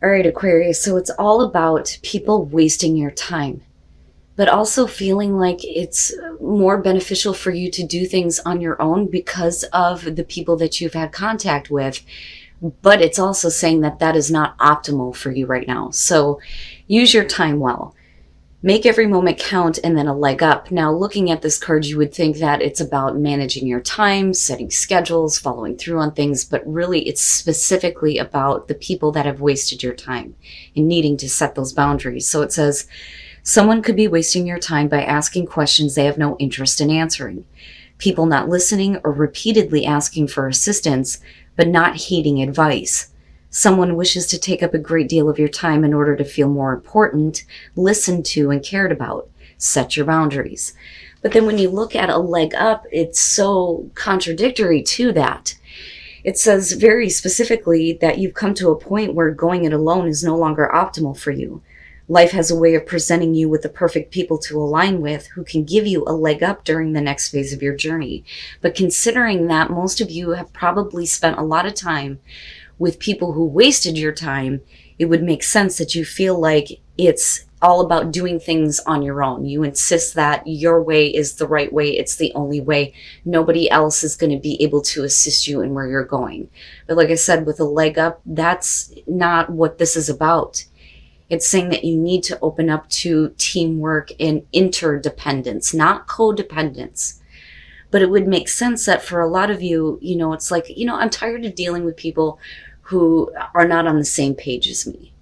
All right, Aquarius. So it's all about people wasting your time, but also feeling like it's more beneficial for you to do things on your own because of the people that you've had contact with. But it's also saying that that is not optimal for you right now. So use your time well. Make every moment count and then a leg up. Now, looking at this card, you would think that it's about managing your time, setting schedules, following through on things, but really it's specifically about the people that have wasted your time and needing to set those boundaries. So it says, someone could be wasting your time by asking questions they have no interest in answering. People not listening or repeatedly asking for assistance, but not heeding advice. Someone wishes to take up a great deal of your time in order to feel more important, listened to, and cared about. Set your boundaries. But then when you look at a leg up, it's so contradictory to that. It says very specifically that you've come to a point where going it alone is no longer optimal for you. Life has a way of presenting you with the perfect people to align with who can give you a leg up during the next phase of your journey. But considering that most of you have probably spent a lot of time with people who wasted your time, it would make sense that you feel like it's all about doing things on your own. You insist that your way is the right way. It's the only way. Nobody else is going to be able to assist you in where you're going. But like I said, with a leg up, that's not what this is about. It's saying that you need to open up to teamwork and interdependence, not codependence. But it would make sense that for a lot of you, it's like, I'm tired of dealing with people who are not on the same page as me.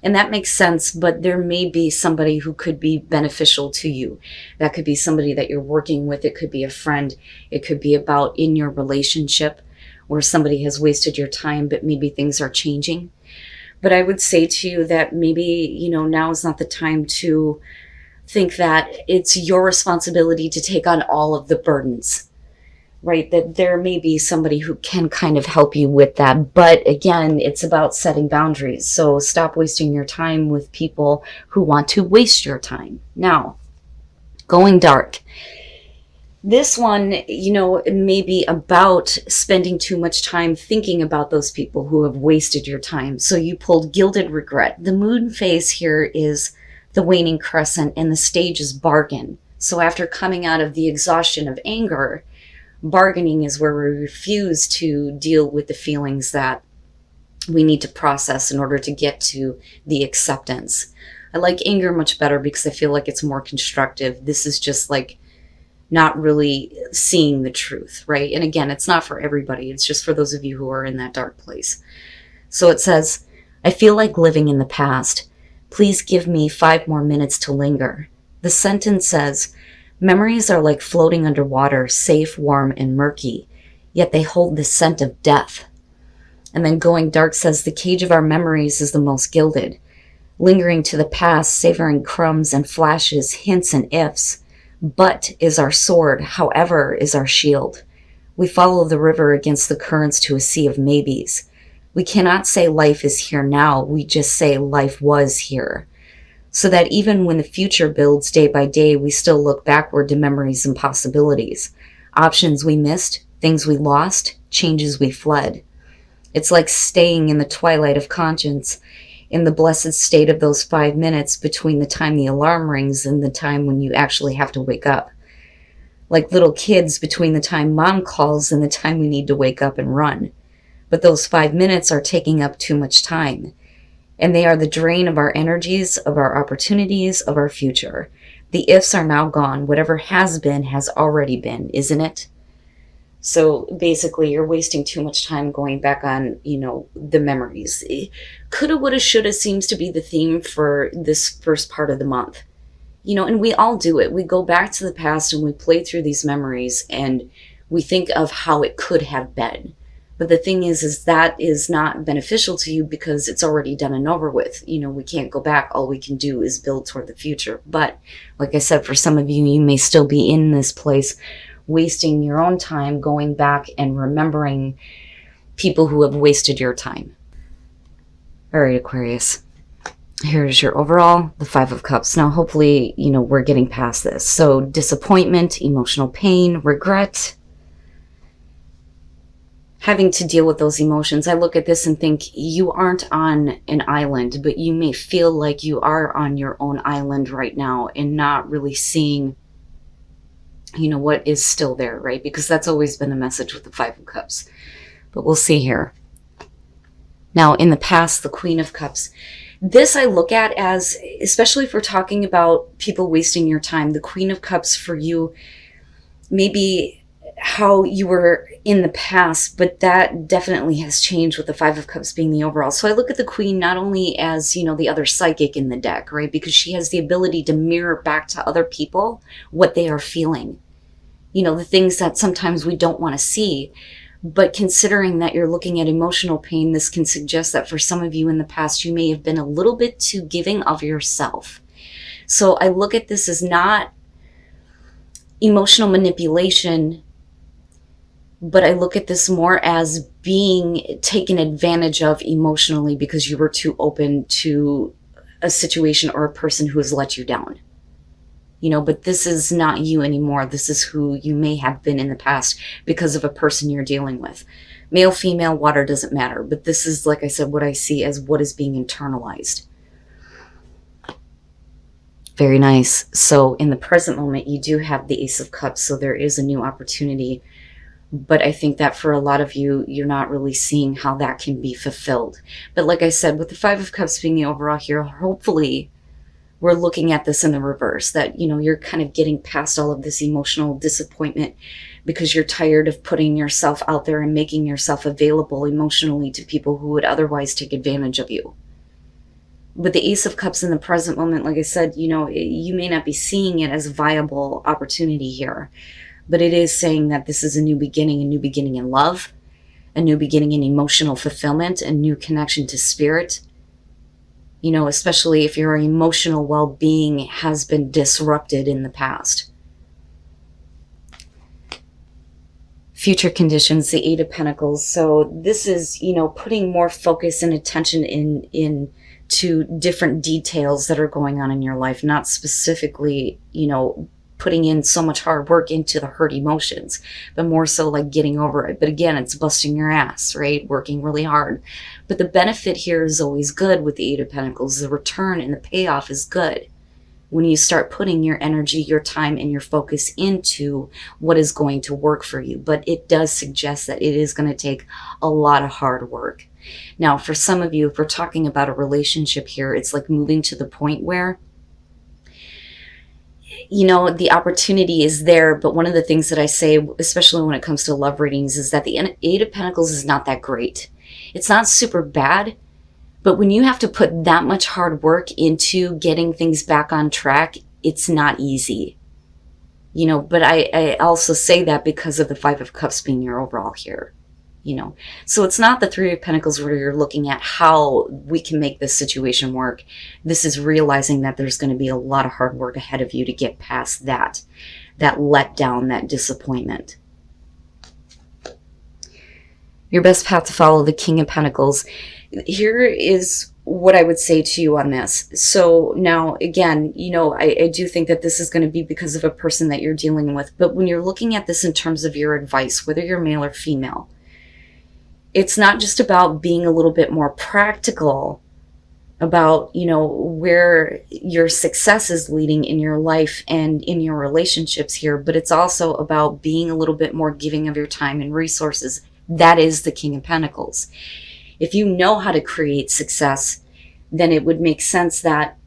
And that makes sense, but there may be somebody who could be beneficial to you. That could be somebody that you're working with. It could be a friend. It could be about in your relationship where somebody has wasted your time, but maybe things are changing. But I would say to you that maybe, now is not the time to think that it's your responsibility to take on all of the burdens, right? That there may be somebody who can kind of help you with that. But again, it's about setting boundaries. So stop wasting your time with people who want to waste your time. Now, going dark. This one, it may be about spending too much time thinking about those people who have wasted your time. So you pulled gilded regret. The moon phase here is the waning crescent, and the stage is bargain. So after coming out of the exhaustion of anger, bargaining is where we refuse to deal with the feelings that we need to process in order to get to the acceptance. I like anger much better because I feel like it's more constructive. This is just like not really seeing the truth, right? And again, it's not for everybody. It's just for those of you who are in that dark place. So it says, I feel like living in the past. Please give me 5 more minutes to linger. The sentence says, memories are like floating underwater, safe, warm, and murky, yet they hold the scent of death. And then going dark says, the cage of our memories is the most gilded. Lingering to the past, savoring crumbs and flashes, hints and ifs. But is our sword, however is our shield. We follow the river against the currents to a sea of maybes. We cannot say life is here now, we just say life was here. So that even when the future builds day by day, we still look backward to memories and possibilities. Options we missed, things we lost, changes we fled. It's like staying in the twilight of conscience, in the blessed state of those 5 minutes between the time the alarm rings and the time when you actually have to wake up. Like little kids between the time mom calls and the time we need to wake up and run. But those 5 minutes are taking up too much time. And they are the drain of our energies, of our opportunities, of our future. The ifs are now gone. Whatever has been has already been, isn't it? So basically, you're wasting too much time going back on, the memories. Coulda, woulda, shoulda seems to be the theme for this first part of the month. And we all do it. We go back to the past and we play through these memories and we think of how it could have been. But the thing is that is not beneficial to you because it's already done and over with. We can't go back. All we can do is build toward the future. But like I said, for some of you, you may still be in this place wasting your own time going back and remembering people who have wasted your time. All right, Aquarius. Here's your overall, the 5 of Cups. Now, hopefully, we're getting past this. So disappointment, emotional pain, regret. having to deal with those emotions. I look at this and think you aren't on an island, but you may feel like you are on your own island right now and not really seeing, you know, what is still there, right? Because that's always been the message with the Five of Cups. But we'll see here. Now, in the past, the Queen of Cups. This I look at as, especially if we're talking about people wasting your time, the Queen of Cups for you, maybe how you were in the past, but that definitely has changed with the Five of Cups being the overall. So I look at the Queen not only as, you know, the other psychic in the deck, right? Because she has the ability to mirror back to other people what they are feeling. You know, the things that sometimes we don't want to see. But considering that you're looking at emotional pain, this can suggest that for some of you in the past, you may have been a little bit too giving of yourself. So I look at this as not emotional manipulation, but I look at this more as being taken advantage of emotionally because you were too open to a situation or a person who has let you down. You know, but this is not you anymore. This is who you may have been in the past because of a person you're dealing with. Male, female, water, doesn't matter. But this is, like I said, what I see as what is being internalized. Very nice. So in the present moment, you do have the Ace of Cups. So there is a new opportunity. But I think that for a lot of you, you're not really seeing how that can be fulfilled. But like I said, with the Five of Cups being the overall here, hopefully we're looking at this in the reverse, that, you know, you're kind of getting past all of this emotional disappointment because you're tired of putting yourself out there and making yourself available emotionally to people who would otherwise take advantage of you. With the Ace of Cups in the present moment, like I said, you know, you may not be seeing it as a viable opportunity here, but it is saying that this is a new beginning in love, a new beginning in emotional fulfillment, a new connection to spirit. You know, especially if your emotional well-being has been disrupted in the past. Future conditions, the Eight of Pentacles. So this is, you know, putting more focus and attention into different details that are going on in your life, not specifically, you know, putting in so much hard work into the hurt emotions, but more so like getting over it. But again, it's busting your ass, right? Working really hard. But the benefit here is always good with the Eight of Pentacles. The return and the payoff is good when you start putting your energy, your time, and your focus into what is going to work for you. But it does suggest that it is going to take a lot of hard work. Now, for some of you, if we're talking about a relationship here, it's like moving to the point where, you know, the opportunity is there, but one of the things that I say, especially when it comes to love readings, is that the Eight of Pentacles is not that great. It's not super bad, but when you have to put that much hard work into getting things back on track, it's not easy. You know, but I also say that because of the Five of Cups being your overall here. You know, so it's not the Three of Pentacles where you're looking at how we can make this situation work. This is realizing that there's going to be a lot of hard work ahead of you to get past that letdown, that disappointment. Your best path to follow, the King of Pentacles. Here is what I would say to you on this. So now, again, you know, I do think that this is going to be because of a person that you're dealing with. But when you're looking at this in terms of your advice, whether you're male or female, it's not just about being a little bit more practical about, you know, where your success is leading in your life and in your relationships here, but it's also about being a little bit more giving of your time and resources. That is the King of Pentacles. If you know how to create success, then it would make sense that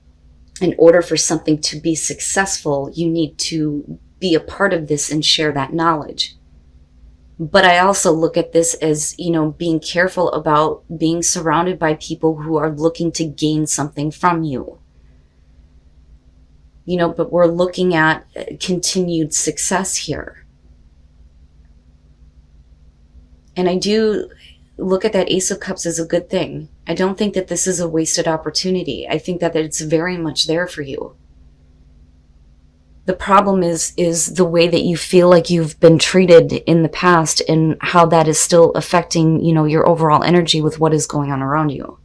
in order for something to be successful, you need to be a part of this and share that knowledge. But I also look at this as, you know, being careful about being surrounded by people who are looking to gain something from you. You know, but we're looking at continued success here. And I do look at that Ace of Cups as a good thing. I don't think that this is a wasted opportunity. I think that it's very much there for you. The problem is the way that you feel like you've been treated in the past and how that is still affecting, you know, your overall energy with what is going on around you.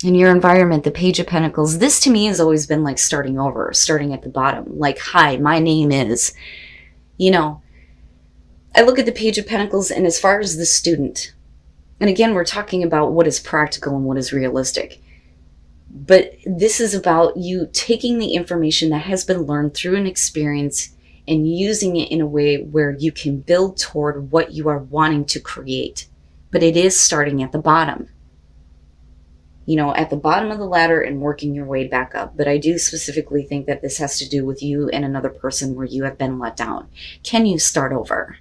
In your environment, the Page of Pentacles, this to me has always been like starting over, starting at the bottom. Like, hi, my name is, You know, I look at the Page of Pentacles, and as far as the student, and again, we're talking about what is practical and what is realistic. But this is about you taking the information that has been learned through an experience and using it in a way where you can build toward what you are wanting to create. But it is starting at the bottom. You know, at the bottom of the ladder and working your way back up. But I do specifically think that this has to do with you and another person where you have been let down. Can you start over?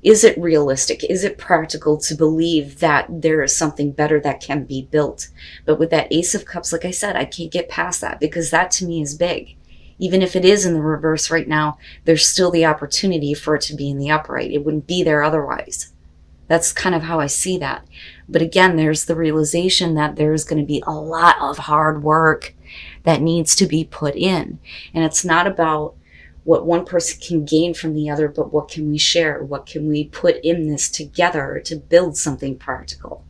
Is it realistic? Is it practical to believe that there is something better that can be built? But with that Ace of Cups, like I said, I can't get past that because that to me is big. Even if it is in the reverse right now, there's still the opportunity for it to be in the upright. It wouldn't be there otherwise. That's kind of how I see that. But again, there's the realization that there's going to be a lot of hard work that needs to be put in. And it's not about what one person can gain from the other, but what can we share? What can we put in this together to build something practical?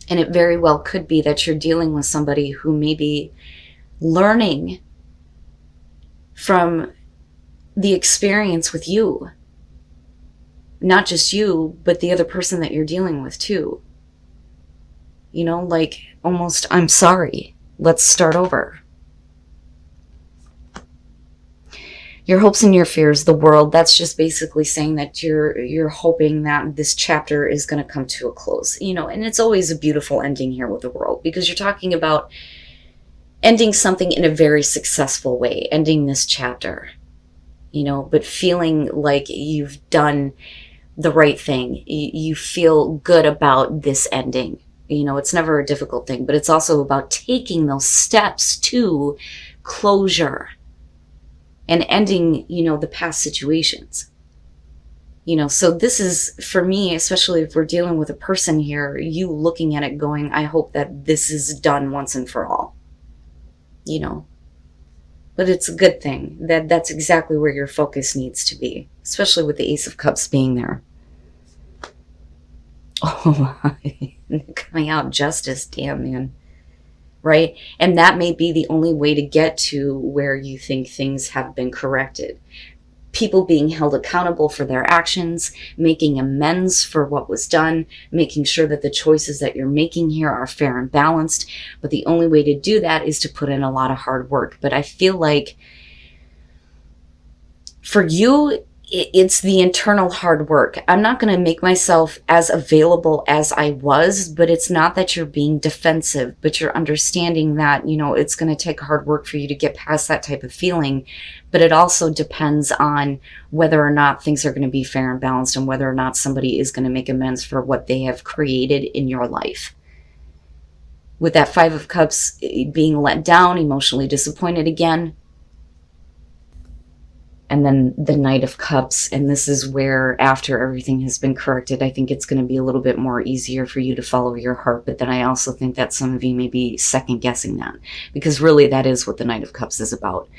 And it very well could be that you're dealing with somebody who may be learning from the experience with you. Not just you, but the other person that you're dealing with too. You know, like almost, I'm sorry, let's start over. Your hopes and your fears, the world, that's just basically saying that you're hoping that this chapter is going to come to a close. You know, and it's always a beautiful ending here with the world because you're talking about ending something in a very successful way, ending this chapter, you know, but feeling like you've done the right thing. You feel good about this ending. You know, it's never a difficult thing, but it's also about taking those steps to closure and ending, you know, the past situations. You know, so this is, for me, especially if we're dealing with a person here, you looking at it going, I hope that this is done once and for all. You know, but it's a good thing. That's exactly where your focus needs to be, especially with the Ace of Cups being there. Oh, coming out justice, damn, man. Right? And that may be the only way to get to where you think things have been corrected. People being held accountable for their actions, making amends for what was done, making sure that the choices that you're making here are fair and balanced. But the only way to do that is to put in a lot of hard work. But I feel like for you, it's the internal hard work. I'm not going to make myself as available as I was, but it's not that you're being defensive, but you're understanding that, you know, it's going to take hard work for you to get past that type of feeling. But it also depends on whether or not things are going to be fair and balanced and whether or not somebody is going to make amends for what they have created in your life. With that Five of Cups, being let down, emotionally disappointed again. And then the Knight of Cups, and this is where after everything has been corrected, I think it's going to be a little bit more easier for you to follow your heart. But then I also think that some of you may be second guessing that, because really that is what the Knight of Cups is about.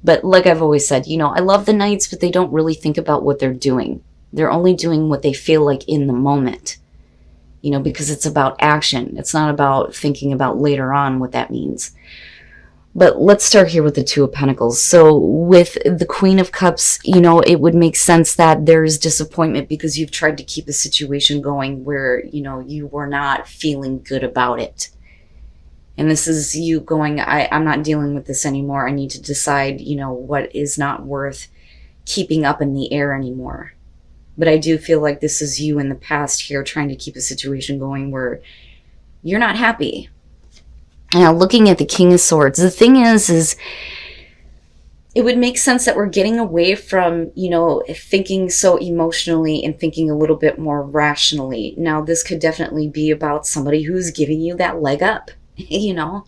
But like I've always said, you know, I love the Knights, but they don't really think about what they're doing. They're only doing what they feel like in the moment, you know, because it's about action. It's not about thinking about later on what that means. But let's start here with the Two of Pentacles. So with the Queen of Cups, you know, it would make sense that there's disappointment because you've tried to keep a situation going where, you know, you were not feeling good about it. And this is you going, I'm not dealing with this anymore. I need to decide, you know, what is not worth keeping up in the air anymore. But I do feel like this is you in the past here trying to keep a situation going where you're not happy. Now, looking at the King of Swords, the thing is it would make sense that we're getting away from, you know, thinking so emotionally and thinking a little bit more rationally. Now, this could definitely be about somebody who's giving you that leg up, you know,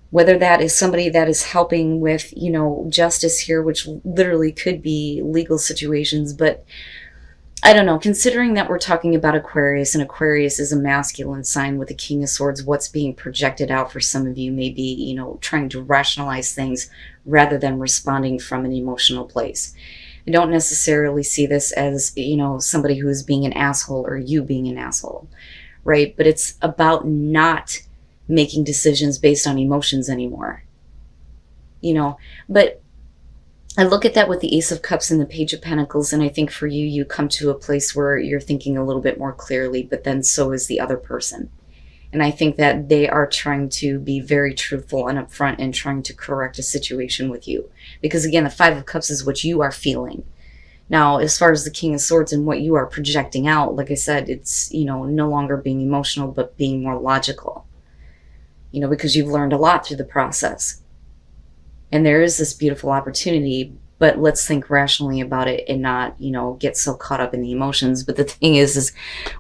whether that is somebody that is helping with, you know, justice here, which literally could be legal situations, but I don't know, considering that we're talking about Aquarius, and Aquarius is a masculine sign with the King of Swords, what's being projected out for some of you may be, you know, trying to rationalize things rather than responding from an emotional place. I don't necessarily see this as, you know, somebody who is being an asshole or you being an asshole, right? But it's about not making decisions based on emotions anymore, you know, but I look at that with the Ace of Cups and the Page of Pentacles, and I think for you, you come to a place where you're thinking a little bit more clearly, but then so is the other person. And I think that they are trying to be very truthful and upfront and trying to correct a situation with you. Because again, the Five of Cups is what you are feeling. Now, as far as the King of Swords and what you are projecting out, like I said, it's, no longer being emotional, but being more logical. Because you've learned a lot through the process. And there is this beautiful opportunity, but let's think rationally about it and not, get so caught up in the emotions. But the thing is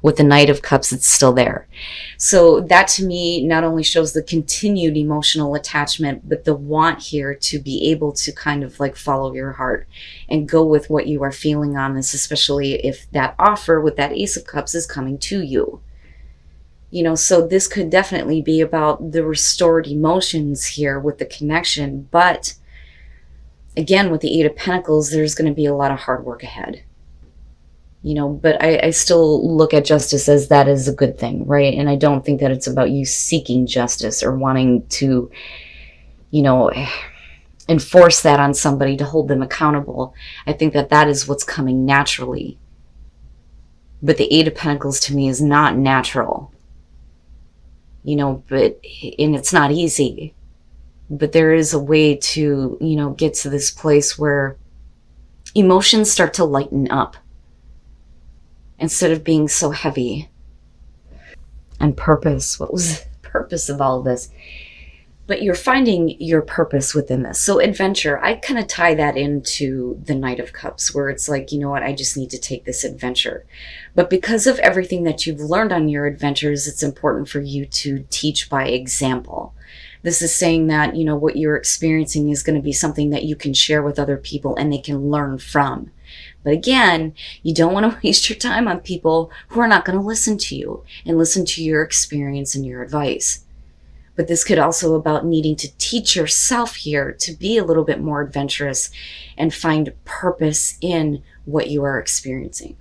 with the Knight of Cups, it's still there. So that to me not only shows the continued emotional attachment, but the want here to be able to kind of like follow your heart and go with what you are feeling on this, especially if that offer with that Ace of Cups is coming to you. So this could definitely be about the restored emotions here with the connection, but again, with the Eight of Pentacles, there's going to be a lot of hard work ahead. But I still look at justice as that is a good thing, right? And I don't think that it's about you seeking justice or wanting to, enforce that on somebody to hold them accountable. I think that that is what's coming naturally. But the Eight of Pentacles to me is not natural. And it's not easy. But there is a way to, get to this place where emotions start to lighten up instead of being so heavy. And purpose. What was the purpose of all of this? But you're finding your purpose within this. So adventure, I kind of tie that into the Knight of Cups, where it's like, I just need to take this adventure. But because of everything that you've learned on your adventures, it's important for you to teach by example. This is saying that, what you're experiencing is going to be something that you can share with other people and they can learn from. But again, you don't want to waste your time on people who are not going to listen to you and listen to your experience and your advice. But this could also about needing to teach yourself here to be a little bit more adventurous and find purpose in what you are experiencing.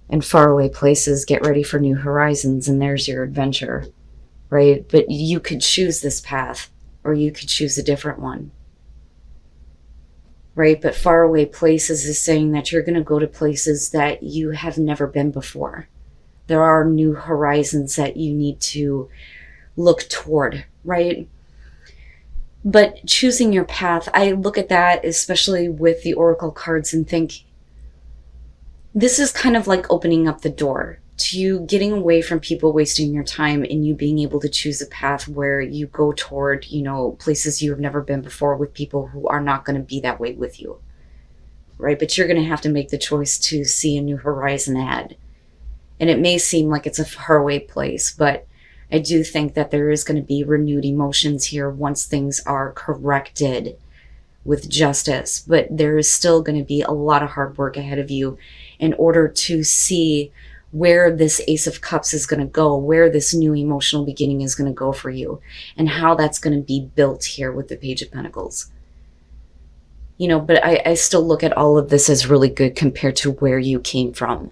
In faraway places, get ready for new horizons, and there's your adventure, right? But you could choose this path, or you could choose a different one, right? But faraway places is saying that you're going to go to places that you have never been before. There are new horizons that you need to look toward, right? But choosing your path, I look at that, especially with the Oracle cards, and think this is kind of like opening up the door to you getting away from people wasting your time and you being able to choose a path where you go toward, places you have never been before with people who are not going to be that way with you, right? But you're going to have to make the choice to see a new horizon ahead. And it may seem like it's a faraway place, but I do think that there is going to be renewed emotions here once things are corrected with justice. But there is still going to be a lot of hard work ahead of you in order to see where this Ace of Cups is going to go, where this new emotional beginning is going to go for you, and how that's going to be built here with the Page of Pentacles. But I still look at all of this as really good compared to where you came from.